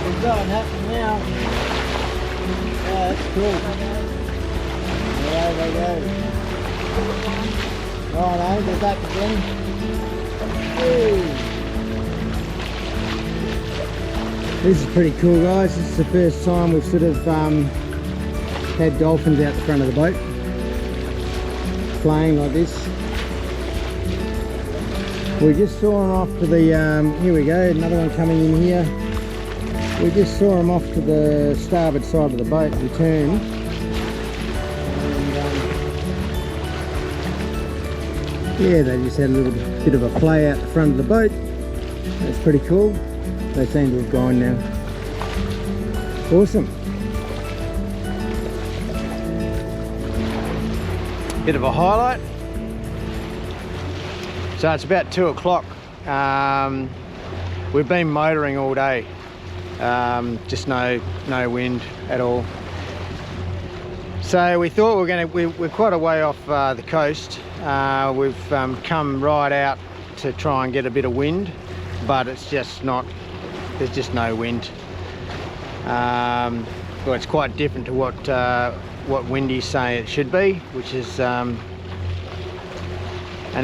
We've got it happening now. Yeah, that's cool. There they go. Righto, they're back again. Woo. This is pretty cool, guys. This is the first time we've sort of had dolphins out the front of the boat playing like this. We just saw them off to the, here we go, another one coming in here. We just saw them off to the starboard side of the boat, return. And, yeah, they just had a little bit of a play out the front of the boat. That's pretty cool. They seem to have gone now. Awesome. Bit of a highlight. So it's about 2 o'clock. We've been motoring all day. Just no wind at all. So we thought we're quite a way off the coast. We've come right out to try and get a bit of wind, but it's just not. There's just no wind. Well, it's quite different to what Windy's saying it should be, which is an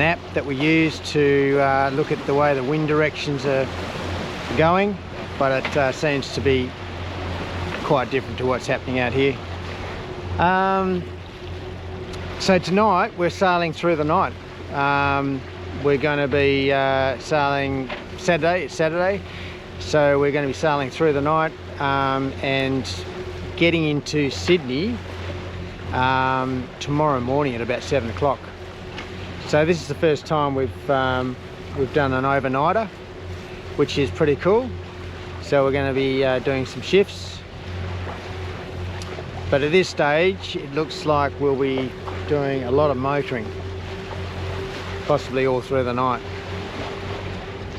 app that we use to look at the way the wind directions are going, but it seems to be quite different to what's happening out here. So tonight we're sailing through the night. We're going to be sailing Saturday. It's Saturday, so we're going to be sailing through the night and getting into Sydney tomorrow morning at about 7 o'clock. So this is the first time we've done an overnighter, which is pretty cool. So we're going to be doing some shifts. But at this stage, it looks like we'll be doing a lot of motoring, possibly all through the night.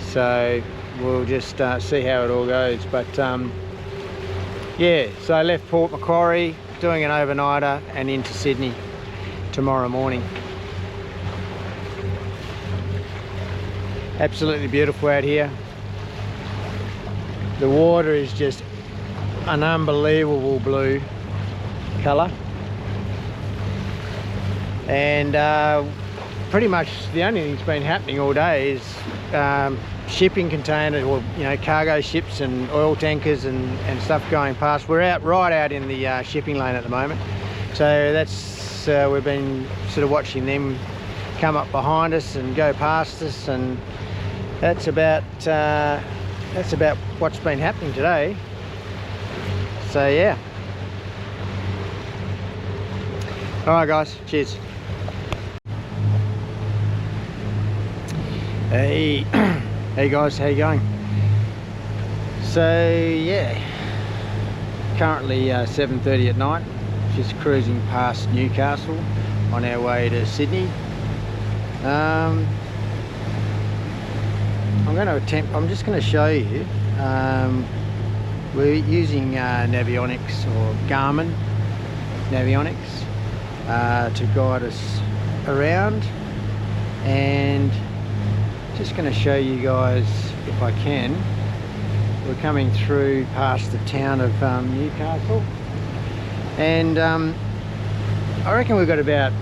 So we'll just see how it all goes. But yeah, so I left Port Macquarie, doing an overnighter, and into Sydney tomorrow morning. Absolutely beautiful out here. The water is just an unbelievable blue colour, and pretty much the only thing that's been happening all day is shipping containers, or cargo ships and oil tankers and stuff going past. We're right out in the shipping lane at the moment, so that's we've been sort of watching them come up behind us and go past us, and that's about what's been happening today. So yeah. All right, guys. Cheers. Hey, hey guys, how you going? So yeah, currently 7:30 at night. Just cruising past Newcastle on our way to Sydney. I'm just going to show you. We're using Navionics, or Garmin Navionics, to guide us around, and just going to show you guys, if I can. We're coming through past the town of Newcastle, and I reckon we've got about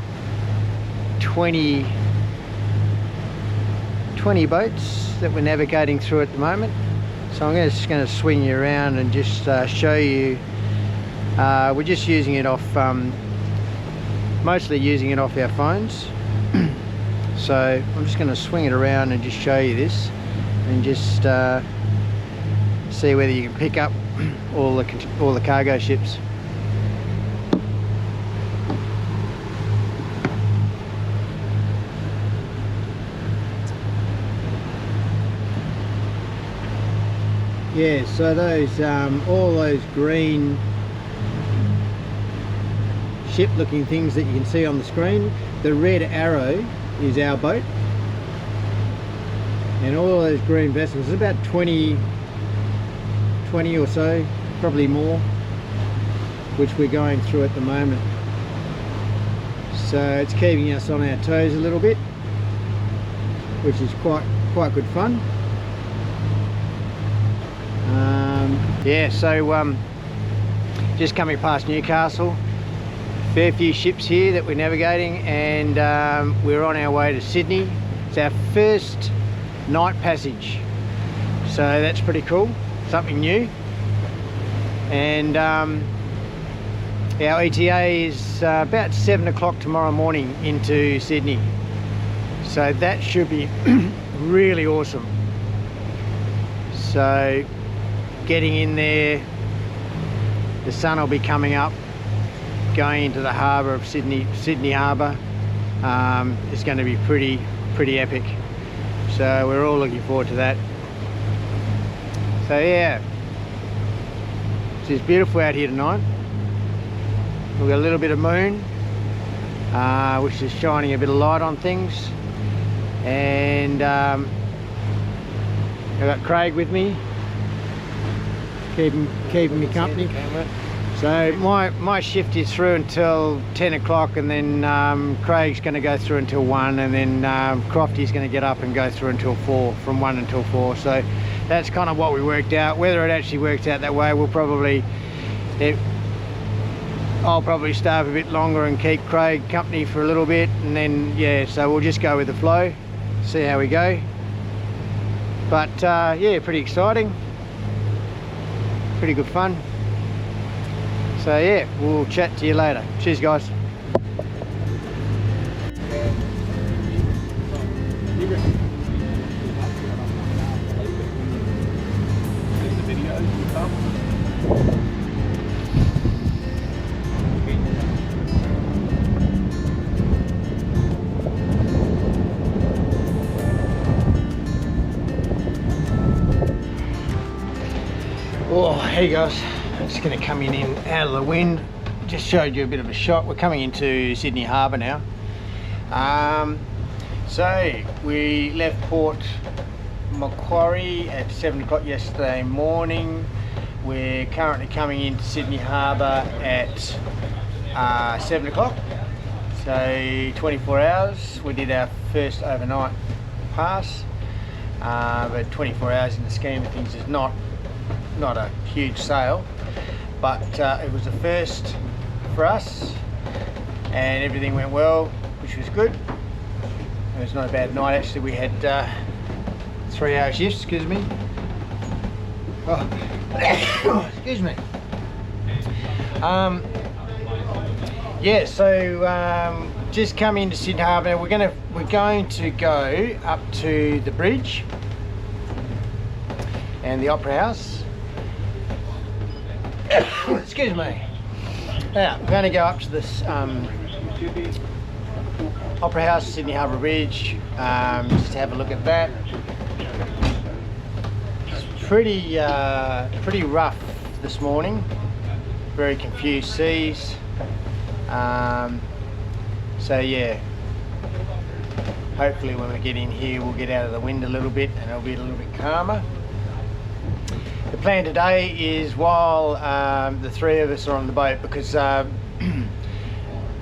20 boats that we're navigating through at the moment. So I'm just going to swing you around and just show you. We're just using it off, mostly using it off our phones. So I'm just going to swing it around and just show you this, and just see whether you can pick up all the cargo ships. Yeah, so those all those green ship looking things that you can see on the screen. The red arrow is our boat, and all those green vessels, there's about 20 or so, probably more, which we're going through at the moment. So it's keeping us on our toes a little bit, which is quite good fun. Yeah, so just coming past Newcastle, fair few ships here that we're navigating, and we're on our way to Sydney. It's our first night passage, so that's pretty cool, something new. And our ETA is about 7 o'clock tomorrow morning into Sydney, so that should be really awesome. So getting in there, the sun will be coming up, going into the harbour of Sydney Harbour. It's going to be pretty epic, so we're all looking forward to that. So yeah, it's beautiful out here tonight. We've got a little bit of moon, which is shining a bit of light on things, and I've got Craig with me, keeping me company. So my shift is through until 10 o'clock, and then Craig's going to go through until 1, and then Crofty's going to get up and go through until 4, from 1 until 4. So that's kind of what we worked out. Whether it actually works out that way, I'll probably stay up a bit longer and keep Craig company for a little bit, and then yeah, so we'll just go with the flow, see how we go. But yeah, pretty exciting, pretty good fun. So yeah, we'll chat to you later. Cheers guys. Oh, hey guys, I'm just going to come in out of the wind. Just showed you a bit of a shot. We're coming into Sydney Harbour now. So we left Port Macquarie at 7 o'clock yesterday morning. We're currently coming into Sydney Harbour at 7 o'clock. So 24 hours. We did our first overnight pass, but 24 hours in the scheme of things is not a huge sail, but it was the first for us, and everything went well, which was good. It was not a bad night actually. We had 3-hour shifts, excuse me. Oh, excuse me. Yeah, so just coming into Sydney Harbour. We're going to go up to the bridge and the Opera House. Excuse me. Now, we're going to go up to this Opera House, Sydney Harbour Bridge, just to have a look at that. It's pretty rough this morning, very confused seas. So yeah, hopefully when we get in here we'll get out of the wind a little bit and it'll be a little bit calmer. The plan today is, while the three of us are on the boat, because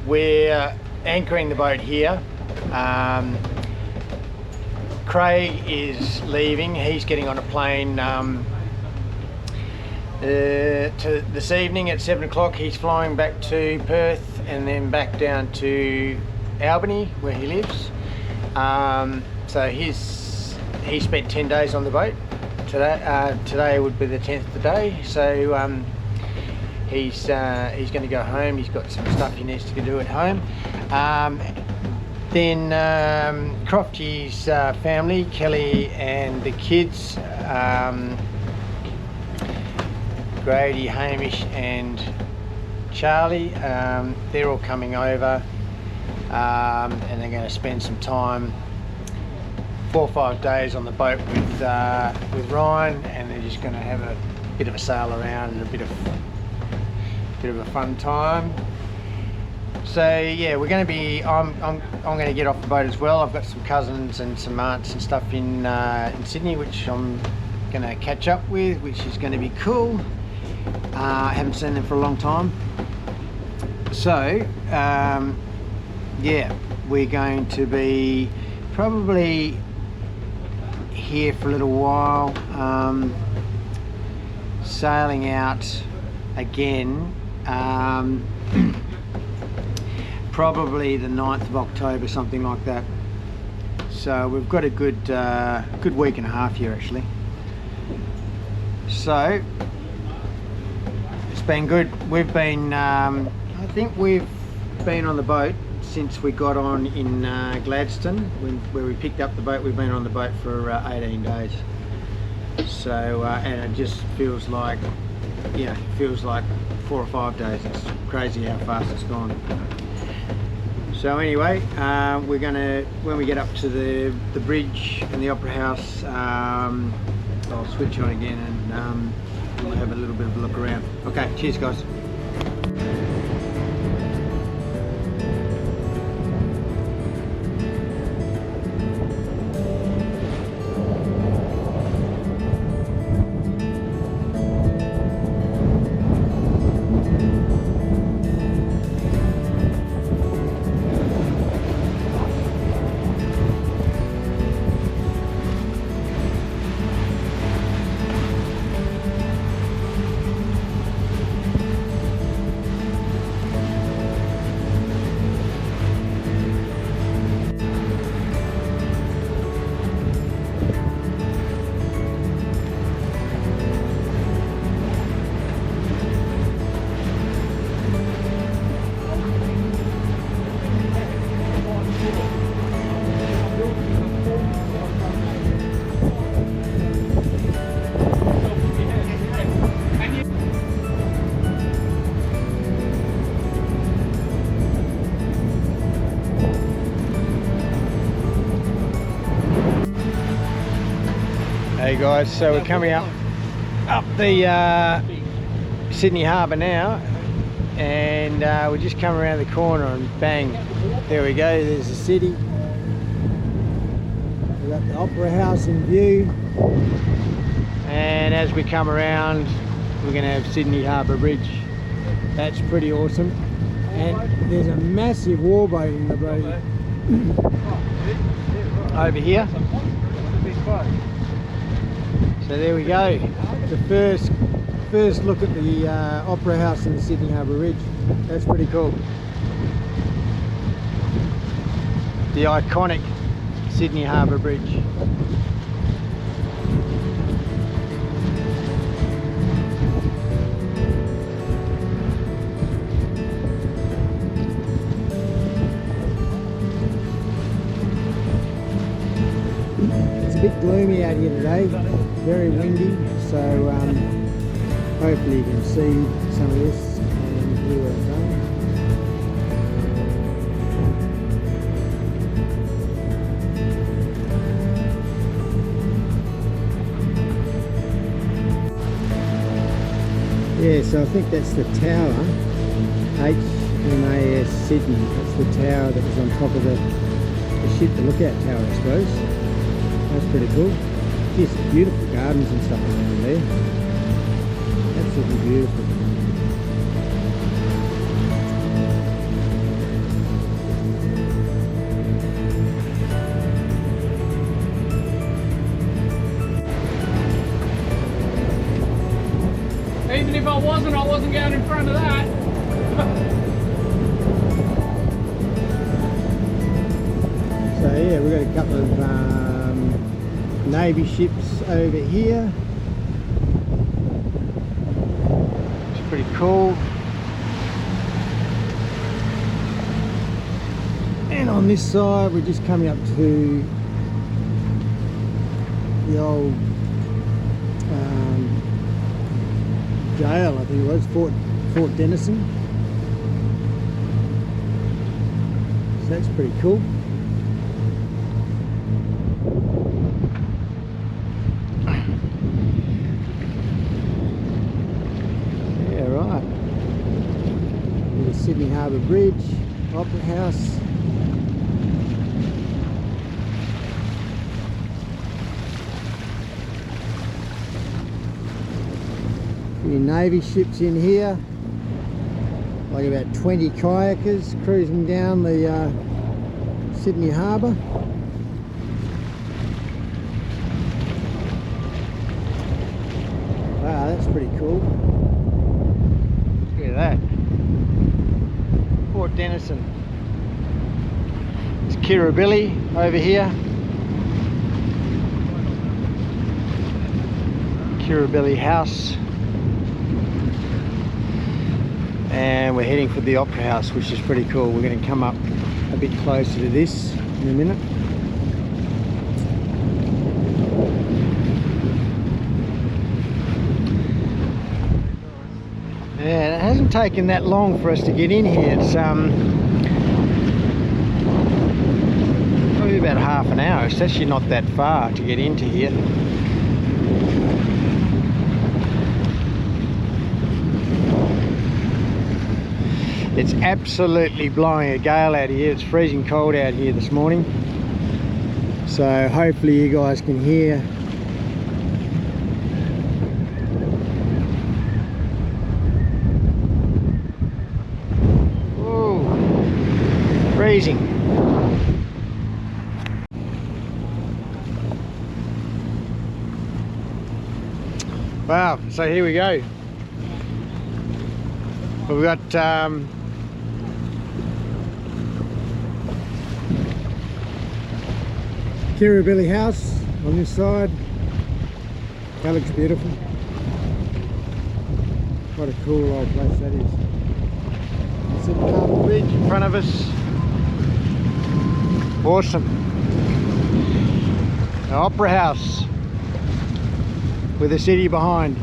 we're anchoring the boat here, Craig is leaving. He's getting on a plane to this evening at 7 o'clock. He's flying back to Perth and then back down to Albany where he lives. So he spent 10 days on the boat. Today would be the 10th day, so he's going to go home. He's got some stuff he needs to do at home. Then Crofty's family, Kelly and the kids, Grady, Hamish and Charlie, they're all coming over, and they're going to spend some time, 4 or 5 days on the boat with Ryan, and they're just going to have a bit of a sail around and a bit of a fun time. So yeah, we're going to be. I'm going to get off the boat as well. I've got some cousins and some aunts and stuff in Sydney, which I'm going to catch up with, which is going to be cool. I haven't seen them for a long time. So yeah, we're going to be probably here for a little while, sailing out again. Probably the 9th of October, something like that. So we've got a good week and a half here actually. So it's been good. We've been, I think we've been on the boat since we got on in Gladstone, where we picked up the boat. We've been on the boat for 18 days. So and it just feels like, yeah, it feels like 4 or 5 days. It's crazy how fast it's gone. So anyway, we're gonna, when we get up to the bridge and the Opera House, I'll switch on again and we'll have a little bit of a look around. Okay, cheers guys. Hey guys, so we're coming up the Sydney Harbour now, and we just come around the corner and bang, there we go, there's the city. We've got the Opera House in view, and as we come around we're going to have Sydney Harbour Bridge. That's pretty awesome, and there's a massive warboat in the boat over here. So there we go, the first look at the Opera House in the Sydney Harbour Bridge. That's pretty cool. The iconic Sydney Harbour Bridge. It's a bit gloomy out here today, very windy, so hopefully you can see some of this and hear where I'm going. Yeah, so I think that's the tower, HMAS Sydney. That's the tower that was on top of the ship, the lookout tower, I suppose. That's pretty cool. Just beautiful gardens and stuff around there. Absolutely beautiful. Even if I wasn't going in front of that. So yeah, we've got a couple of Navy ships over here. It's pretty cool. And on this side we're just coming up to the old jail, I think it was, Fort Denison. So that's pretty cool. the Sydney Harbour Bridge, Opera House. A few Navy ships in here, like about 20 kayakers cruising down the Sydney Harbour. Wow, that's pretty cool. Look at that. Port Denison. There's Kirribilli over here. Kirribilli House. And we're heading for the Opera House, which is pretty cool. We're going to come up a bit closer to this in a minute. Yeah, it hasn't taken that long for us to get in here. It's probably about half an hour. It's actually not that far to get into here. It's absolutely blowing a gale out here. It's freezing cold out here this morning. So hopefully you guys can hear. Whoa, freezing. Wow, so here we go. We've got Kirribilli House on this side. That looks beautiful. What a cool old place that is. Sydney Harbour Bridge in front of us. Awesome. The Opera House with the city behind.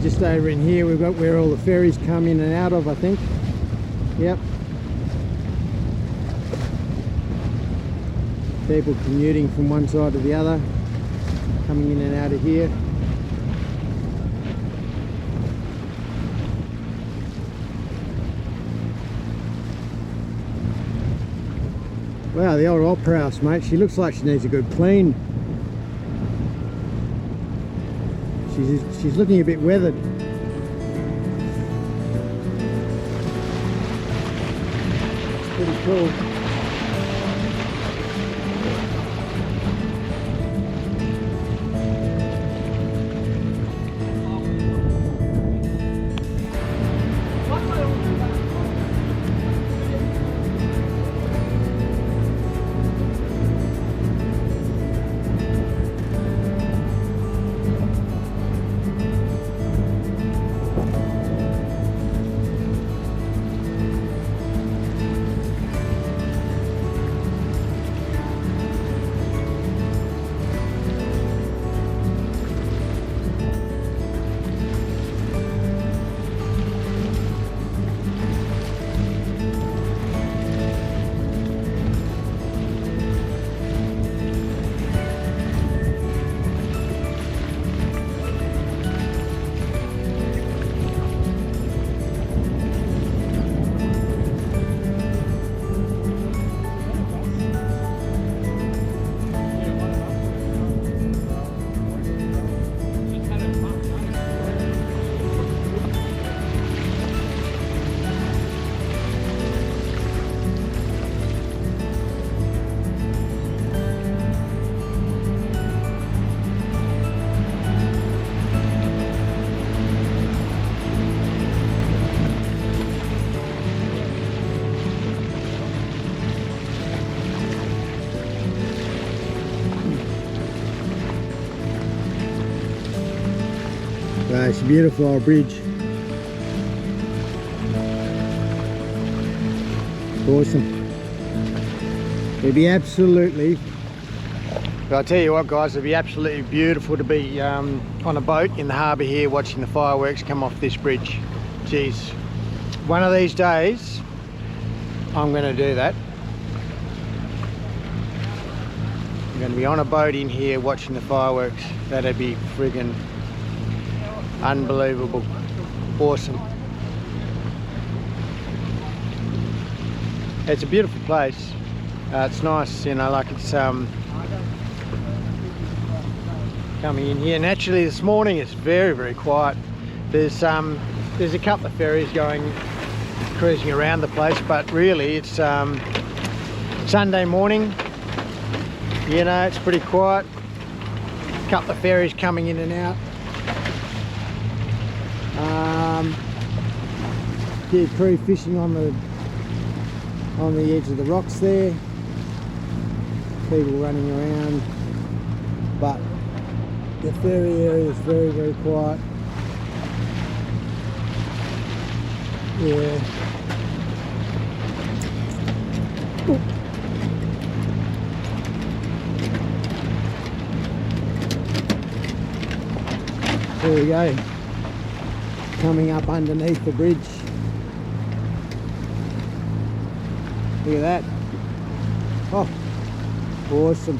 Just over in here we've got where all the ferries come in and out of, I think. Yep. People commuting from one side to the other, coming in and out of here. Wow, the old Opera House, mate. She looks like she needs a good clean. She's looking a bit weathered. It's pretty cool. It's a beautiful old bridge. Awesome. It'd be absolutely, I'll tell you what guys, it'd be absolutely beautiful to be on a boat in the harbour here watching the fireworks come off this bridge. Jeez, one of these days I'm going to do that. I'm going to be on a boat in here watching the fireworks. That'd be friggin' unbelievable. Awesome. It's a beautiful place. It's nice, you know, like it's coming in here. Naturally this morning it's very, very quiet. There's a couple of ferries going, cruising around the place, but really it's Sunday morning. You know, it's pretty quiet. A couple of ferries coming in and out. Yeah, crew fishing on the edge of the rocks there. People running around, but the ferry area is very, very quiet. Yeah. Ooh. There we go. Coming up underneath the bridge. Look at that. Oh, awesome.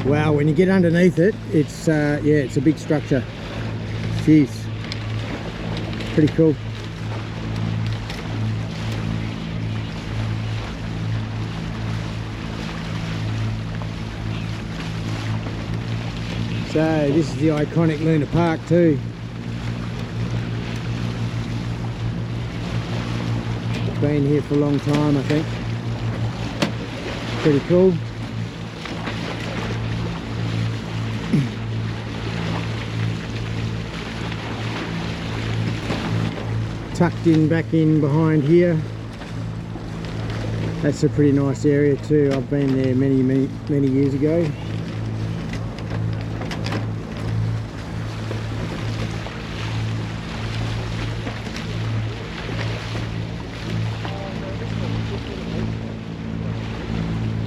Wow, when you get underneath it, it's yeah, it's a big structure. Jeez, pretty cool. So this is the iconic Luna Park too. Been here for a long time, I think. Pretty cool. Tucked in back in behind here. That's a pretty nice area too. I've been there many years ago.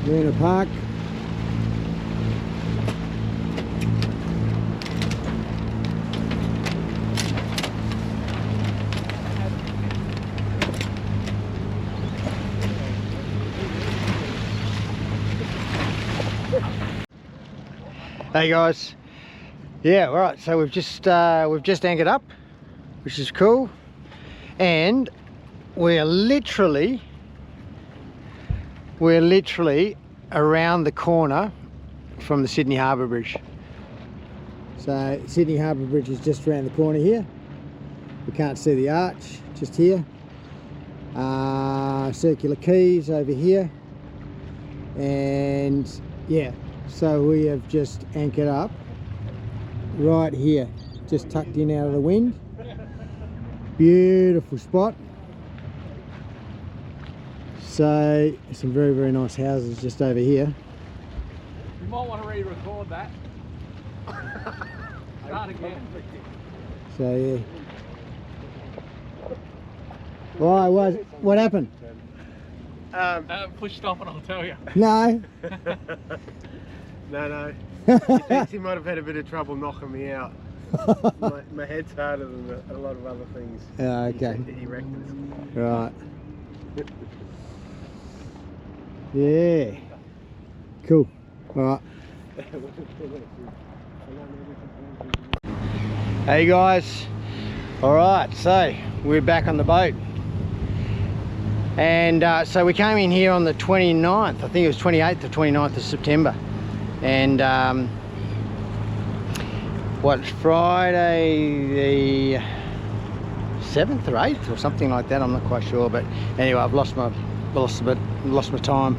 Luna Park. Hey guys, yeah, right, so we've just anchored up, which is cool, and we're literally around the corner from the Sydney Harbour Bridge. So Sydney Harbour Bridge is just around the corner here. We can't see the arch, just here. Circular quays over here, and yeah. So we have just anchored up right here, just tucked in out of the wind. Beautiful spot. So some very, very nice houses just over here. You might want to re-record that. Start again. So yeah. Why? What happened? Push stop and I'll tell you. No. No. He thinks he might have had a bit of trouble knocking me out. my head's harder than a lot of other things. Yeah, okay. He reckons. Right. Yeah. Cool. All right. Hey guys. All right. So we're back on the boat. And so we came in here on the 29th, I think it was 28th or 29th of September. And Friday the 7th or 8th or something like that, I'm not quite sure, but anyway, I've lost my time.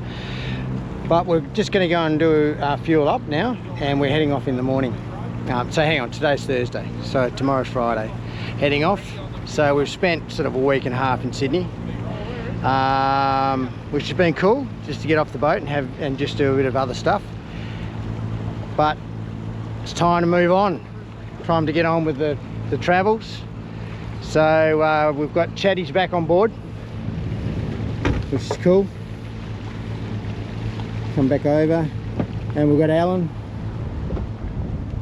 But we're just going to go and do our fuel up now, and we're heading off in the morning. So hang on, today's Thursday, so tomorrow's Friday. Heading off. So we've spent sort of a week and a half in Sydney, which has been cool, just to get off the boat and just do a bit of other stuff. But it's time to move on. Time to get on with the travels. So we've got Chatty's back on board, which is cool. Come back over, and we've got Alan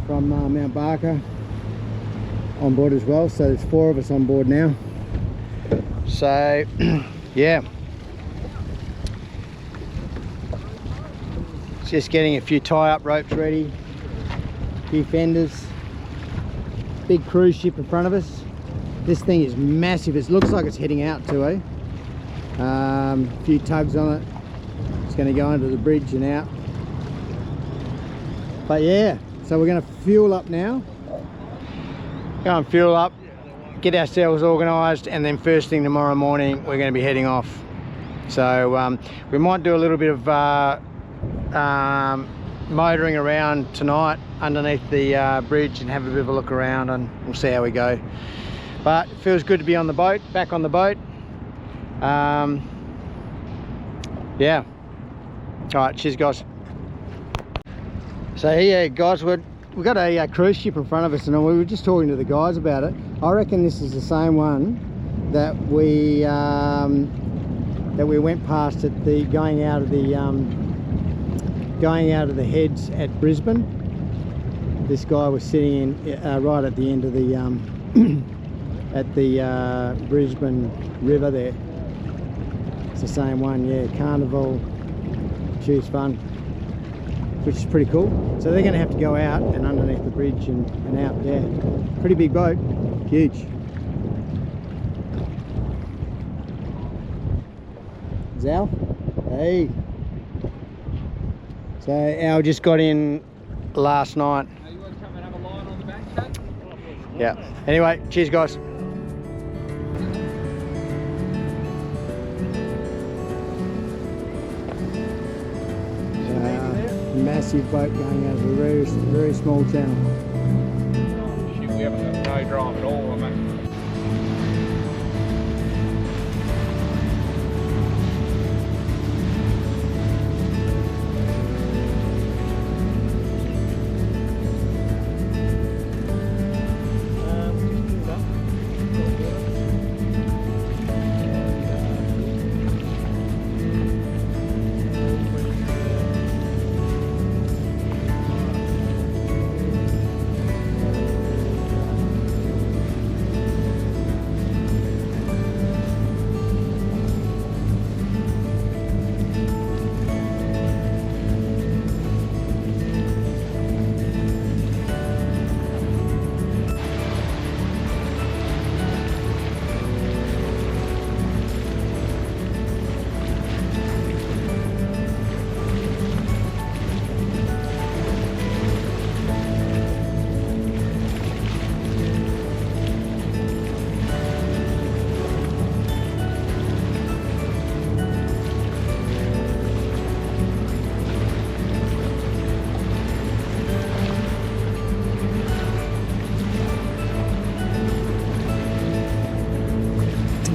from Mount Barker on board as well. So there's 4 of us on board now. So yeah, just getting a few tie-up ropes ready, a few fenders, big cruise ship in front of us. This thing is massive. It looks like it's heading out too, eh? A few tugs on it. It's going to go under the bridge and out. But yeah, so we're going to fuel up now. Go and fuel up, get ourselves organised, and then first thing tomorrow morning we're going to be heading off. So we might do a little bit of motoring around tonight underneath the bridge and have a bit of a look around, and we'll see how we go. But it feels good to be on the boat, back on the boat. Yeah. All right, cheers guys. So yeah guys, we've got a cruise ship in front of us, and we were just talking to the guys about it. I reckon this is the same one that we went past at the going out of the heads at Brisbane. This guy was sitting in right at the end of the at the Brisbane River there. It's the same one, yeah. Carnival, choose fun, which is pretty cool. So they're going to have to go out and underneath the bridge and out. Yeah, pretty big boat, huge. Zal, hey. So Al just got in last night. You want to come and have a line on the back, Chad? Yeah. Anyway, cheers guys. Massive boat going over a very, very small channel. Oh, shit, we haven't got no drive at all, mate.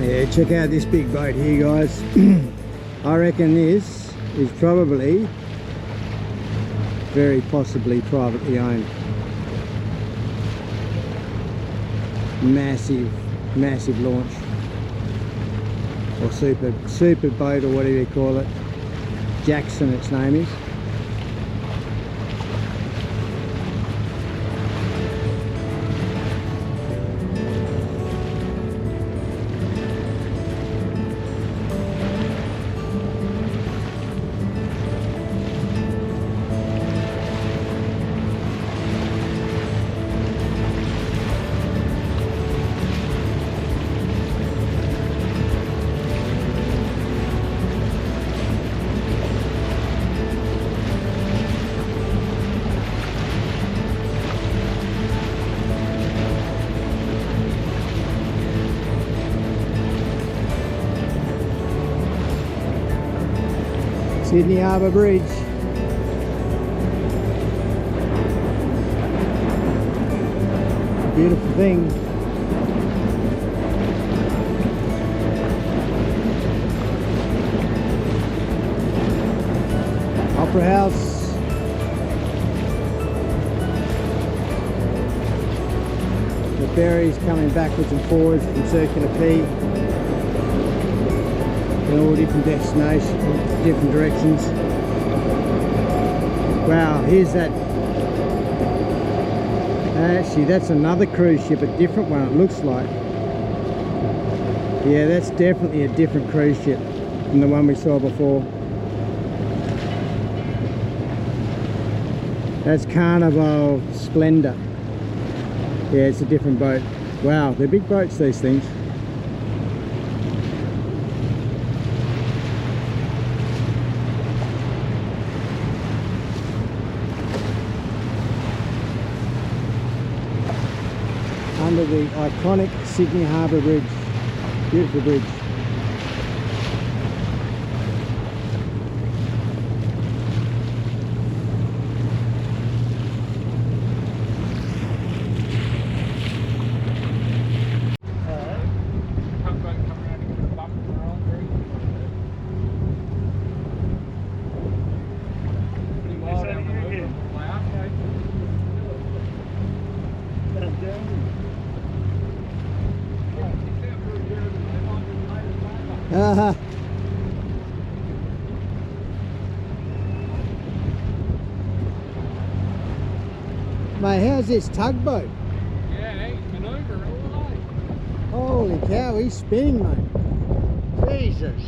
Yeah, check out this big boat here guys. I reckon this is probably very possibly privately owned. Massive, massive launch, or super boat, or whatever you call it. Jackson its name is. Sydney Harbour Bridge. beautiful thing. Opera House. The ferries coming backwards and forwards from Circular Quay in all different destinations, different directions. Wow, here's that. Actually, that's another cruise ship, a different one it looks like. Yeah, that's definitely a different cruise ship than the one we saw before. That's Carnival Splendor. Yeah, it's a different boat. Wow, they're big boats, these things. Under the iconic Sydney Harbour Bridge. Beautiful bridge. Mate, how's this tugboat? Yeah, he's manoeuvre all the way. Holy cow, he's spinning, mate. Jesus.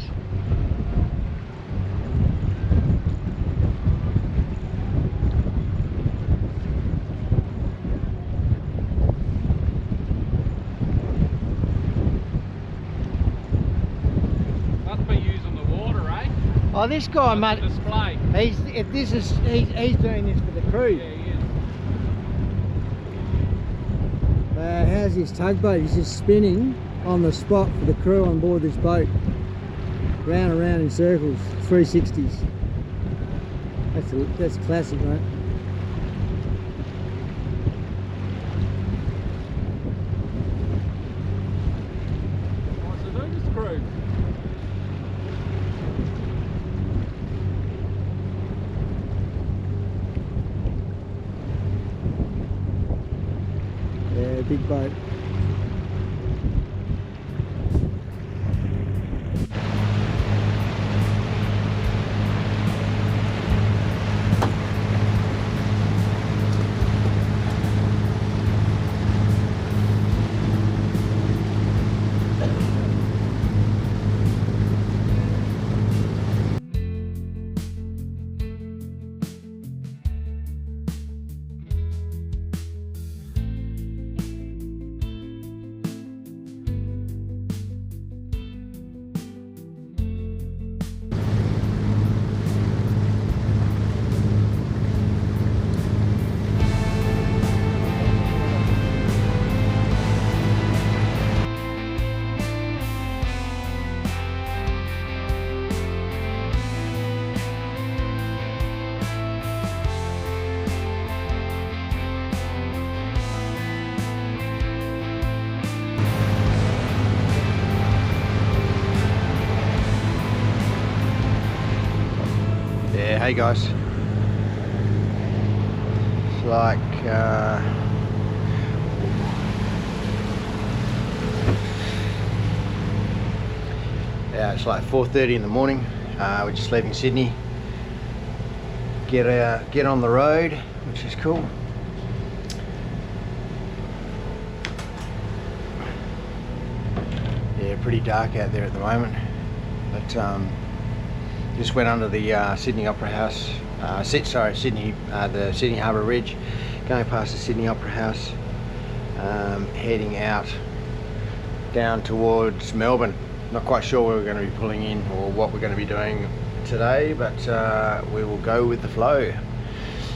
Must be using the water, eh? Oh, this guy, mate. Display. He's doing this for the cruise. Yeah, he is. How's his tugboat? He's just spinning on the spot for the crew on board this boat. Round and round in circles, 360s. That's classic, mate. What's the newest cruise? Yeah, big boat. Yeah, hey guys. It's like yeah, it's like 4:30 in the morning. We're just leaving Sydney. Get on the road, which is cool. Yeah, pretty dark out there at the moment, but just went under the Sydney Opera House, the Sydney Harbour Bridge, going past the Sydney Opera House, heading out down towards Melbourne. Not quite sure where we're going to be pulling in or what we're going to be doing today, but we will go with the flow.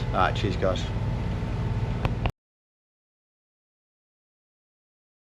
Alright, cheers guys.